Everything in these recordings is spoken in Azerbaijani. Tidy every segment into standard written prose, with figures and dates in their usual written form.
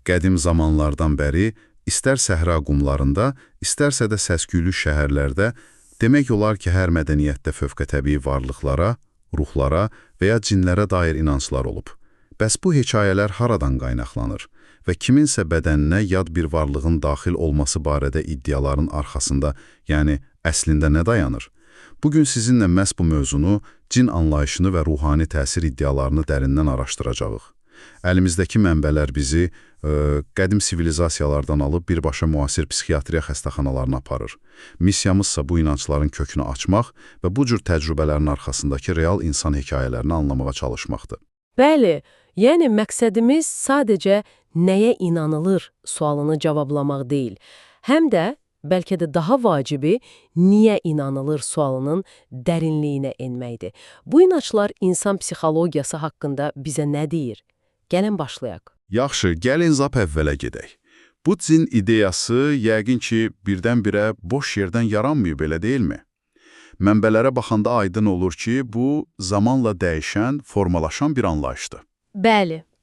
Qədim zamanlardan bəri, istər səhra qumlarında, istərsə də səsküylü şəhərlərdə, demək olar ki, hər mədəniyyətdə fövqətəbii varlıqlara, ruhlara və ya cinlərə dair inanclar olub. Bəs bu hekayələr haradan qaynaqlanır və kiminsə bədəninə yad bir varlığın daxil olması barədə iddiaların arxasında, yəni əslində nə dayanır? Bugün sizinlə məhz bu mövzunu, cin anlayışını və ruhani təsir iddialarını dərindən araşdıracağıq. Əlimizdəki mənbələr bizi qədim sivilizasiyalardan alıb birbaşa müasir psixiatriya xəstəxanalarına aparır. Missiyamızsa bu inancların kökünü açmaq və bu cür təcrübələrin arxasındakı real insan hekayələrini anlamağa çalışmaqdır. Bəli, yəni məqsədimiz sadəcə nəyə inanılır sualını cavablamaq deyil, həm də bəlkə də daha vacibi niyə inanılır sualının dərinliyinə enməkdir. Bu inanclar insan psixologiyası haqqında bizə nə deyir? Gəlin başlayaq. Yaxşı, gəlin zap əvvələ gedək. Bu cin ideyası yəqin ki, birdən-birə boş yerdən yaranmayıb, elə deyilmi? Mənbələrə baxanda aydın olur ki, bu zamanla dəyişən, formalaşan bir anlayışdır.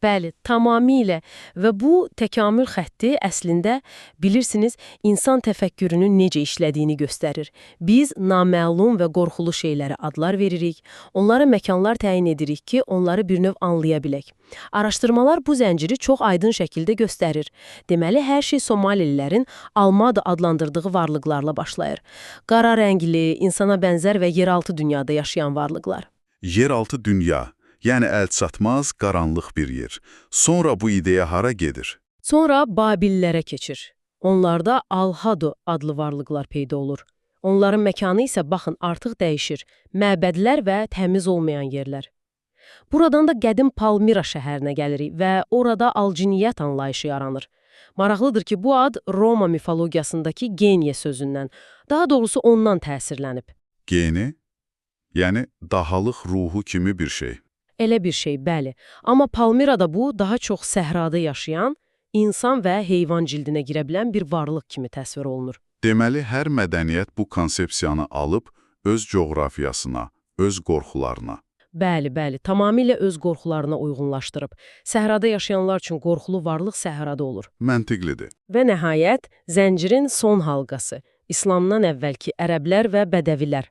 Bəli, tamamilə və bu təkamül xətti əslində, bilirsiniz, insan təfəkkürünün necə işlədiyini göstərir. Biz naməlum və qorxulu şeylərə adlar veririk, onlara məkanlar təyin edirik ki, onları bir növ anlaya bilək. Araşdırmalar bu zənciri çox aydın şəkildə göstərir. Deməli, hər şey Somalililərin Almada adlandırdığı varlıqlarla başlayır. Qara rəngli, insana bənzər və yeraltı dünyada yaşayan varlıqlar. Yeraltı dünya. Yəni əlçatmaz, qaranlıq bir yer. Sonra bu ideya hara gedir? Sonra Babillərə keçir. Onlarda Alhadu adlı varlıqlar peyda olur. Onların məkanı isə baxın artıq dəyişir. Məbədlər və təmiz olmayan yerlər. Buradan da qədim Palmira şəhərinə gəlirik və orada alciniyyət anlayışı yaranır. Maraqlıdır ki, bu ad Roma mifologiyasındakı geniye sözündən, daha doğrusu ondan təsirlənib. Geni? Yəni dahalıq ruhu kimi bir şey. Elə bir şey, bəli. Amma Palmirada bu, daha çox səhrada yaşayan, insan və heyvan cildinə girə bilən bir varlıq kimi təsvir olunur. Deməli, hər mədəniyyət bu konsepsiyanı alıb öz coğrafiyasına, öz qorxularına. Bəli, tamamilə öz qorxularına uyğunlaşdırıb. Səhrada yaşayanlar üçün qorxulu varlıq səhrada olur. Məntiqlidir. Və nəhayət, zəncirin son halqası. İslamdan əvvəlki ərəblər və bədəvilər.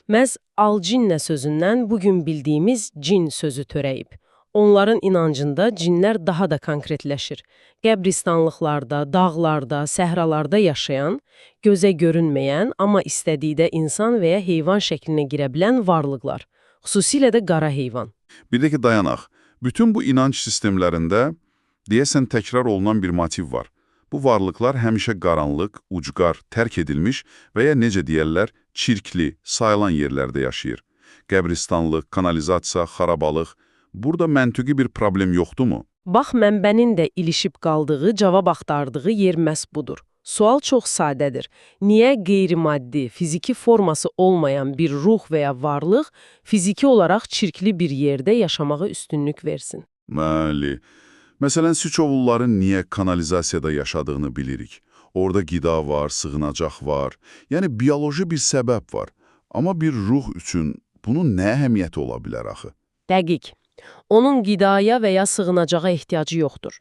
Məhz al-cinnə sözündən bugün bildiyimiz cin sözü törəyib. Onların inancında cinlər daha da konkretləşir. Qəbristanlıqlarda, dağlarda, səhralarda yaşayan, gözə görünməyən, amma istədikdə insan və ya heyvan şəklinə girə bilən varlıqlar. Xüsusilə də qara heyvan. Bir də ki, dayanaq. Bütün bu inanc sistemlərində deyəsən təkrar olunan bir motiv var. Bu varlıqlar həmişə qaranlıq, ucqar, tərk edilmiş və ya necə deyərlər, çirkli, sayılan yerlərdə yaşayır. Qəbristanlıq, kanalizasiya, xarabalıq. Burada məntiqi bir problem yoxdurmu? Bax, mənbənin də ilişib qaldığı, cavab axtardığı yer məhz budur. Sual çox sadədir. Niyə qeyri-maddi, fiziki forması olmayan bir ruh və ya varlıq fiziki olaraq çirkli bir yerdə yaşamağa üstünlük versin? Bəli. Məsələn, siçovulların niyə kanalizasiyada yaşadığını bilirik. Orada qida var, sığınacaq var. Yəni, biyoloji bir səbəb var. Amma bir ruh üçün bunun nə əhəmiyyəti ola bilər axı? Dəqiq. Onun qidaya və ya sığınacağa ehtiyacı yoxdur.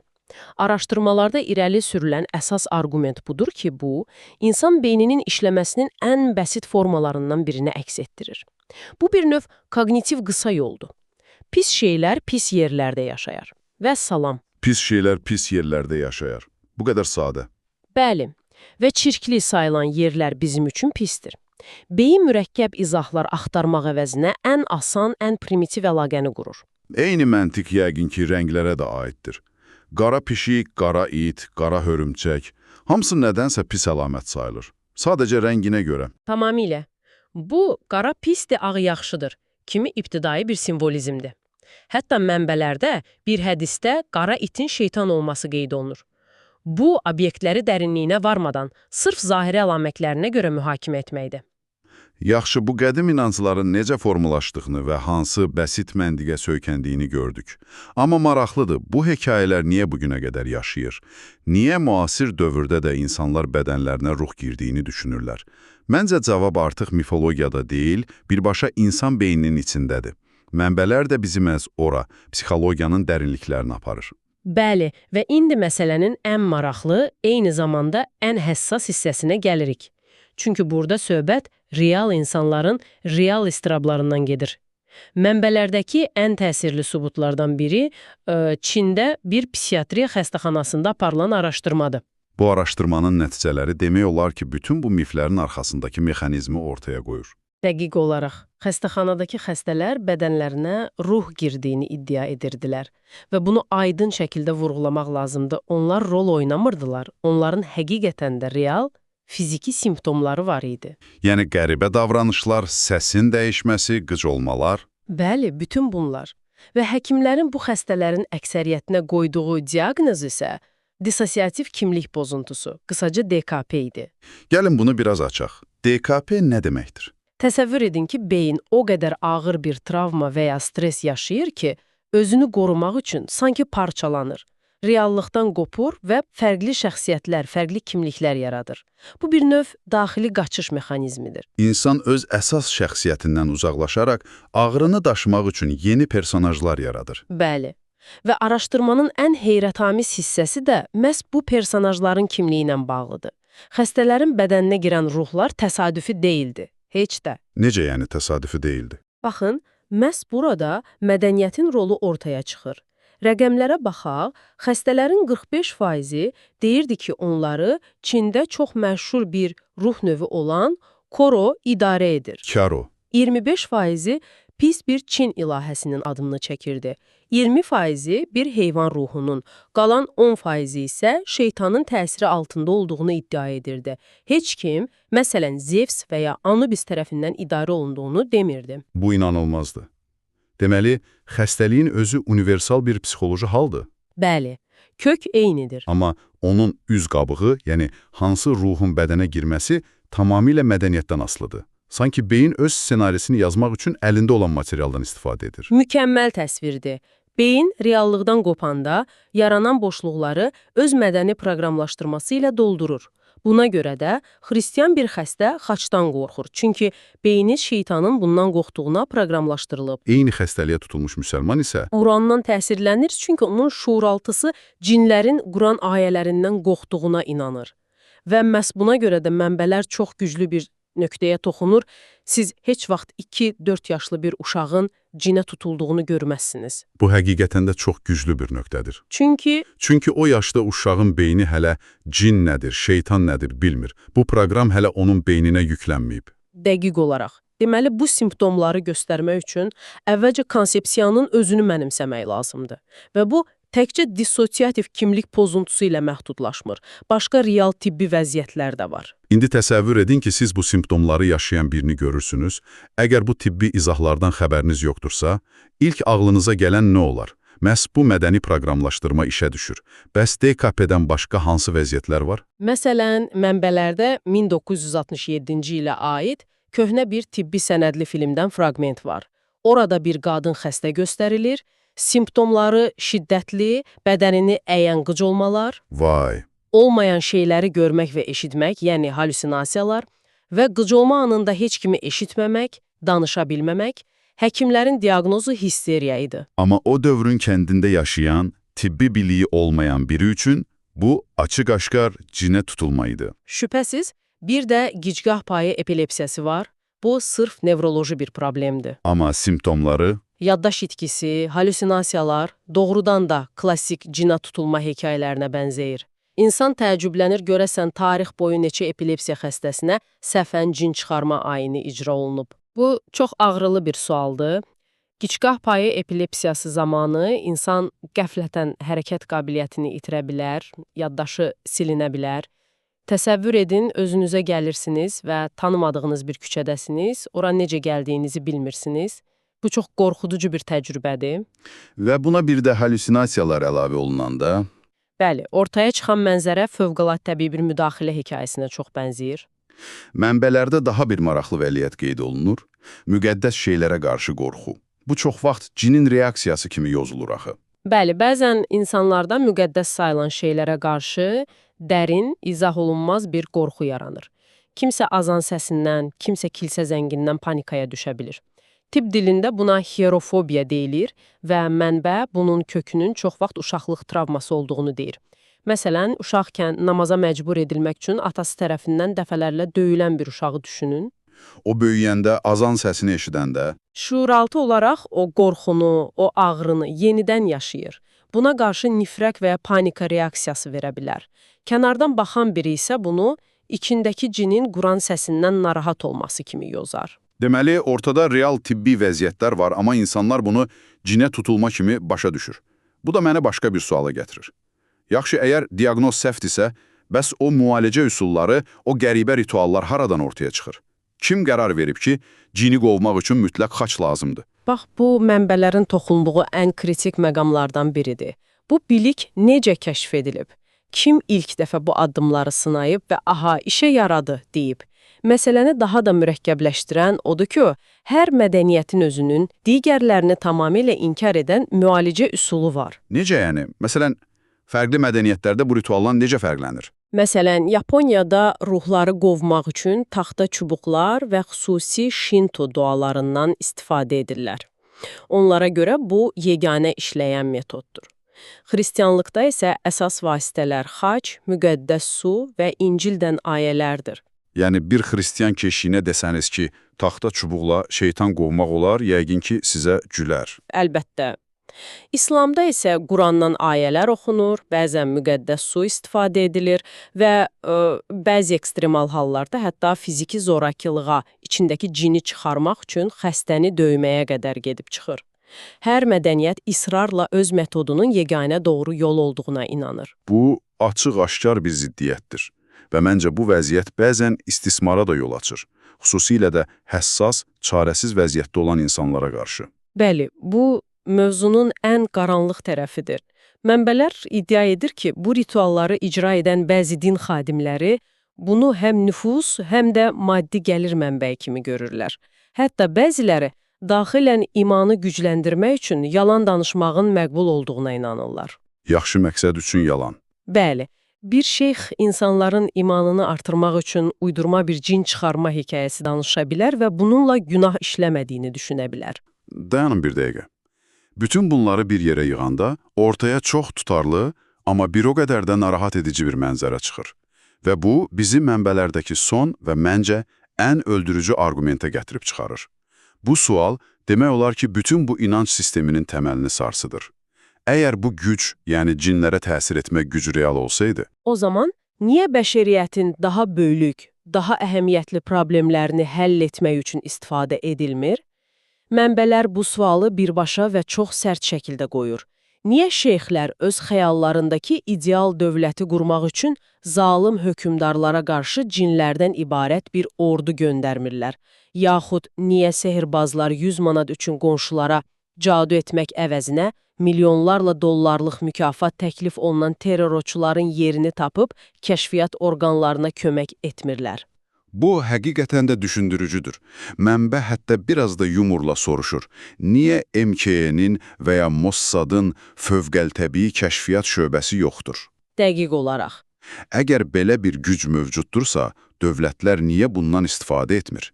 Araşdırmalarda irəli sürülən əsas arqument budur ki, bu, insan beyninin işləməsinin ən bəsit formalarından birini əks etdirir. Bu bir növ kognitiv qısa yoldur. Pis şeylər pis yerlərdə yaşayar. Vəssalam. Pis şeylər pis yerlərdə yaşayar. Bu qədər sadə. Bəli. Və çirkli sayılan yerlər bizim üçün pisdir. Beyin mürəkkəb izahlar axtarmaq əvəzinə ən asan, ən primitiv əlaqəni qurur. Eyni məntiq yəqin ki, rənglərə də aiddir. Qara pişik, qara it, qara hörümçək, hamısı nədənsə pis əlamət sayılır. Sadəcə rənginə görə. Tamamilə. Bu, qara pisdir, ağ yaxşıdır kimi ibtidai bir simvolizmdir. Hətta mənbələrdə bir hədisdə qara itin şeytan olması qeyd olunur. Bu, obyektləri dərinliyinə varmadan, sırf zahiri əlamətlərinə görə mühakimə etməkdir. Yaxşı, bu qədim inancların necə formalaşdığını və hansı bəsit məntiqə söykəndiyini gördük. Amma maraqlıdır, bu hekayələr niyə bugünə qədər yaşayır? Niyə müasir dövrdə də insanlar bədənlərinə ruh girdiyini düşünürlər? Məncə cavab artıq mifologiyada deyil, birbaşa insan beyninin içindədir. Mənbələr də bizi məhz ora, psixologiyanın dərinliklərini aparır. Bəli, və indi məsələnin ən maraqlı, eyni zamanda ən həssas hissəsinə gəlirik. Çünki burada söhbət real insanların real istirablarından gedir. Mənbələrdəki ən təsirli sübutlardan biri Çində bir psixiatriya xəstəxanasında aparılan araşdırmadır. Bu araşdırmanın nəticələri demək olar ki, bütün bu miflərin arxasındakı mexanizmi ortaya qoyur. Dəqiq olaraq, xəstəxanadakı xəstələr bədənlərinə ruh girdiyini iddia edirdilər və bunu aydın şəkildə vurğulamaq lazımdır. Onlar rol oynamırdılar, onların həqiqətən də real, fiziki simptomları var idi. Yəni qəribə davranışlar, səsin dəyişməsi, qıc olmalar. Bəli, bütün bunlar. Və həkimlərin bu xəstələrin əksəriyyətinə qoyduğu diaqnoz isə dissosiativ kimlik pozuntusu, qısaca DKP idi. Gəlin bunu biraz açaq. DKP nə deməkdir? Təsəvvür edin ki, beyin o qədər ağır bir travma və ya stres yaşayır ki, özünü qorumaq üçün sanki parçalanır. Reallıqdan qopur və fərqli şəxsiyyətlər, fərqli kimliklər yaradır. Bu bir növ daxili qaçış mexanizmidir. İnsan öz əsas şəxsiyyətindən uzaqlaşaraq ağrını daşımaq üçün yeni personajlar yaradır. Bəli. Və araşdırmanın ən heyrətamiz hissəsi də məhz bu personajların kimliyi ilə bağlıdır. Xəstələrin bədəninə girən ruhlar təsadüfi deyildi. Heç də. Necə yəni təsadüfi deyildi? Baxın, məhz burada mədəniyyətin rolu ortaya çıxır. Rəqəmlərə baxaq, xəstələrin 45%-i deyirdi ki, onları Çində çox məşhur bir ruh növü olan Koro idarə edir. Karo. 25%-i pis bir Çin ilahəsinin adını çəkirdi. 20%-i bir heyvan ruhunun, qalan 10%-i isə şeytanın təsiri altında olduğunu iddia edirdi. Heç kim, məsələn, Zevs və ya Anubis tərəfindən idarə olunduğunu demirdi. Bu inanılmazdı. Deməli, xəstəliyin özü universal bir psixoloji haldır. Bəli, kök eynidir. Amma onun üz qabığı, yəni hansı ruhun bədənə girməsi tamamilə mədəniyyətdən asılıdır. Sanki beyin öz ssenarisini yazmaq üçün əlində olan materialdan istifadə edir. Mükəmməl təsvirdir. Beyin reallıqdan qopanda yaranan boşluqları öz mədəni proqramlaşdırması ilə doldurur. Buna görə də xristian bir xəstə xaçdan qorxur. Çünki beyni şeytanın bundan qorxduğuna proqramlaşdırılıb. Eyni xəstəliyə tutulmuş müsəlman isə Qurandan təsirlənir, çünki onun şuuraltısı cinlərin Quran ayələrindən qorxduğuna inanır. Və məhz buna görə də mənbələr çox güclü bir nöqtəyə toxunur. Siz heç vaxt 2-4 yaşlı bir uşağın cinə tutulduğunu görməzsiniz. bu həqiqətən də çox güclü bir nöqtədir. Çünki o yaşda uşağın beyni hələ cin nədir, şeytan nədir bilmir. Bu proqram hələ onun beyninə yüklənməyib. dəqiq olaraq. Deməli, bu simptomları göstərmək üçün əvvəlcə konsepsiyanın özünü mənimsəmək lazımdır. Və bu təkcə dissosiativ kimlik pozuntusu ilə məhdudlaşmır. Başqa real tibbi vəziyyətlər də var. İndi təsəvvür edin ki, siz bu simptomları yaşayan birini görürsünüz. Əgər bu tibbi izahlardan xəbəriniz yoxdursa, ilk ağlınıza gələn nə olar? Məhz bu mədəni proqramlaşdırma işə düşür. Bəs DKP-dən başqa hansı vəziyyətlər var? Məsələn, mənbələrdə 1967-ci ilə aid köhnə bir tibbi sənədli filmdən fraqment var. Orada bir qadın xəstə göstərilir, simptomları şiddətli, bədənini əyən qıc olmalar, Vay! olmayan şeyləri görmək və eşitmək, yəni halüsinasiyalar və qıc olma anında heç kimi eşitməmək, danışa bilməmək, həkimlərin diaqnozu histeriya idi. Amma o dövrün kəndində yaşayan, tibbi biliyi olmayan biri üçün bu açıq-aşkar cinə tutulma idi. Şübhəsiz, bir də gicgah payı epilepsiyası var. Bu sırf nevroloji bir problemdir. Amma simptomları Yaddaş itkisi, halüsinasiyalar doğrudan da klassik cinə tutulma hekayələrinə bənzəyir. İnsan təəccüblənir, görəsən tarix boyu neçə epilepsiya xəstəsinə səhvən cin çıxarma ayini icra olunub. Bu çox ağrılı bir sualdır. Gicgah payı epilepsiyası zamanı insan qəflətən hərəkət qabiliyyətini itirə bilər, yaddaşı silinə bilər. Təsəvvür edin, özünüzə gəlirsiniz və tanımadığınız bir küçədəsiniz, ora necə gəldiyinizi bilmirsiniz. Bu çox qorxuducu bir təcrübədir. və buna bir də halüsinasiyalar əlavə olunanda Bəli, ortaya çıxan mənzərə fövqəladə təbii bir müdaxilə hekayəsinə çox bənzəyir. mənbələrdə daha bir maraqlı vəziyyət qeyd olunur. Müqəddəs şeylərə qarşı qorxu. Bu çox vaxt cinin reaksiyası kimi yozulur axı. Bəli, bəzən insanlarda müqəddəs sayılan şeylərə qarşı dərin, izah olunmaz bir qorxu yaranır. Kimsə azan səsindən, kimsə kilsə zəngindən panikaya düşə bilir. Tibb dilində buna hierofobiya deyilir və mənbə bunun kökünün çox vaxt uşaqlıq travması olduğunu deyir. Məsələn, uşaqkən namaza məcbur edilmək üçün atası tərəfindən dəfələrlə döyülən bir uşağı düşünün. O böyüyəndə azan səsini eşidəndə, Şuuraltı olaraq o qorxunu, o ağrını yenidən yaşayır. Buna qarşı nifrət və ya panika reaksiyası verə bilər. Kənardan baxan biri isə bunu içindəki cinin quran səsindən narahat olması kimi yozar. deməli, ortada real tibbi vəziyyətlər var, amma insanlar bunu cinə tutulma kimi başa düşür. Bu da məni başqa bir suala gətirir. Yaxşı, əgər diaqnoz səhvdirsə, bəs o müalicə üsulları, o qəribə rituallar haradan ortaya çıxır? Kim qərar verib ki, cini qovmaq üçün mütləq xaç lazımdır? Bax, bu mənbələrin toxunduğu ən kritik məqamlardan biridir. Bu bilik necə kəşf edilib? Kim ilk dəfə bu addımları sınayıb və aha, işə yaradı deyib? Məsələni daha da mürəkkəbləşdirən odur ki, hər mədəniyyətin özünün digərlərini tamamilə inkar edən müalicə üsulu var. Necə yəni? Məsələn, fərqli mədəniyyətlərdə bu rituallar necə fərqlənir? Məsələn, Yaponiyada ruhları qovmaq üçün taxta çubuqlar və xüsusi Shinto dualarından istifadə edirlər. Onlara görə bu yeganə işləyən metoddur. Xristianlıqda isə əsas vasitələr xaç, müqəddəs su və İncildən ayələrdir. Yəni, bir xristiyan keşiyinə desəniz ki, taxta çubuqla şeytan qovmaq olar, yəqin ki, sizə gülər. Əlbəttə. İslamda isə Qurandan ayələr oxunur, bəzən müqəddəs su istifadə edilir və bəzi ekstremal hallarda hətta fiziki zorakılığa, içindəki cini çıxarmaq üçün xəstəni döyməyə qədər gedib çıxır. Hər mədəniyyət israrla öz metodunun yeganə doğru yol olduğuna inanır. Bu, açıq-aşkar bir ziddiyyətdir və məncə bu vəziyyət bəzən istismara da yol açır, xüsusilə də həssas, çarəsiz vəziyyətdə olan insanlara qarşı. Bəli, bu mövzunun ən qaranlıq tərəfidir. Mənbələr iddia edir ki, bu ritualları icra edən bəzi din xadimləri bunu həm nüfuz, həm də maddi gəlir mənbəyi kimi görürlər. Hətta bəziləri daxilən imanı gücləndirmək üçün yalan danışmağın məqbul olduğuna inanırlar. Yaxşı məqsəd üçün yalan. Bəli, bir şeyx insanların imanını artırmaq üçün uydurma bir cin çıxarma hekayəsi danışa bilər və bununla günah işləmədiyini düşünə bilər. Dayanın bir dəqiqə. Bütün bunları bir yerə yığanda ortaya çox tutarlı, amma bir o qədər də narahat edici bir mənzərə çıxır. Və bu, bizi mənbələrdəki son və məncə ən öldürücü argumentə gətirib çıxarır. Bu sual, demək olar ki, bütün bu inanc sisteminin təməlini sarsıdır. Əgər bu güc, yəni cinlərə təsir etmək gücü real olsaydı, O zaman niyə bəşəriyyətin daha böyük, daha əhəmiyyətli problemlərini həll etmək üçün istifadə edilmir? Mənbələr bu sualı birbaşa və çox sərt şəkildə qoyur. Niyə şeyxlər öz xəyallarındakı ideal dövləti qurmaq üçün zalım hökmdarlara qarşı cinlərdən ibarət bir ordu göndərmirlər? Yaxud niyə sehirbazlar 100 manat üçün qonşulara cadu etmək əvəzinə milyonlarla dollarlıq mükafat təklif olunan terrorçuların yerini tapıb kəşfiyyat orqanlarına kömək etmirlər? bu həqiqətən də düşündürücüdür. Mənbə hətta biraz da yumurla soruşur. Niyə MKN-in və ya Mossadın fövqəltəbii kəşfiyyat şöbəsi yoxdur? Dəqiq olaraq. Əgər belə bir güc mövcuddursa, dövlətlər niyə bundan istifadə etmir?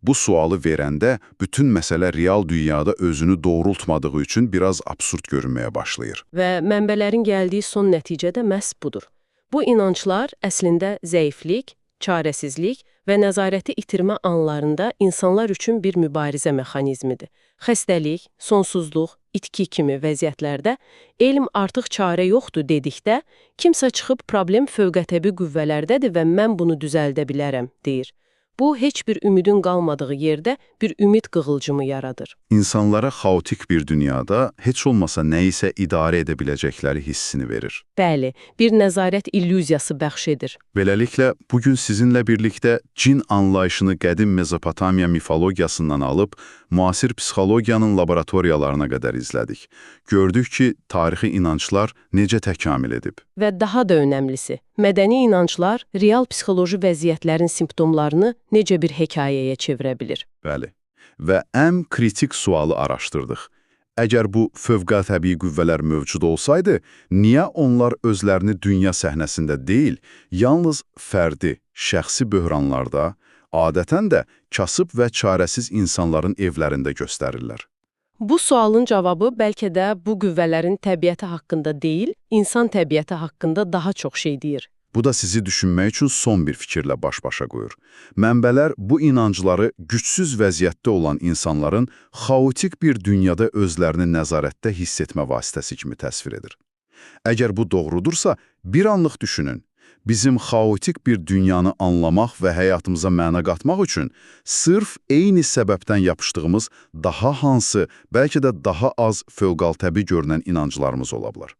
Bu sualı verəndə bütün məsələ real dünyada özünü doğrultmadığı üçün biraz absurd görünməyə başlayır. Və mənbələrin gəldiyi son nəticə də məhz budur. Bu inanclar əslində zəiflik, çarəsizlik və nəzarəti itirmə anlarında insanlar üçün bir mübarizə mexanizmidir. Xəstəlik, sonsuzluq, itki kimi vəziyyətlərdə elm artıq çarə yoxdur dedikdə, kimsə çıxıb problem fövqətəbii qüvvələrdədir və mən bunu düzəldə bilərəm, deyir. Bu, heç bir ümidin qalmadığı yerdə bir ümid qığılcımı yaradır. İnsanlara xaotik bir dünyada heç olmasa nəyisə idarə edə biləcəkləri hissini verir. Bəli, bir nəzarət illüziyası bəxş edir. Beləliklə, bugün sizinlə birlikdə cin anlayışını qədim Mezopotamiya mifologiyasından alıb, müasir psixologiyanın laboratoriyalarına qədər izlədik. Gördük ki, tarixi inanclar necə təkamül edib. Və daha da önəmlisi, mədəni inanclar real psixoloji vəziyyətlərin simptomlarını necə bir hekayəyə çevirə bilir. Bəli. Və ən kritik sualı araşdırdıq. Əgər bu fövqəltəbii qüvvələr mövcud olsaydı, niyə onlar özlərini dünya səhnəsində deyil, yalnız fərdi, şəxsi böhranlarda, Adətən də kasıb və çarəsiz insanların evlərində göstərirlər. Bu sualın cavabı bəlkə də bu qüvvələrin təbiəti haqqında deyil, insan təbiəti haqqında daha çox şey deyir. Bu da sizi düşünmək üçün son bir fikirlə baş-başa qoyur. Mənbələr bu inancları gücsüz vəziyyətdə olan insanların xaotik bir dünyada özlərini nəzarətdə hiss etmə vasitəsi kimi təsvir edir. Əgər bu doğrudursa, bir anlıq düşünün. Bizim xaotik bir dünyanı anlamaq və həyatımıza məna qatmaq üçün sırf eyni səbəbdən yapışdığımız daha hansı, bəlkə də daha az fövqaltəbii görünən inanclarımız ola bilər.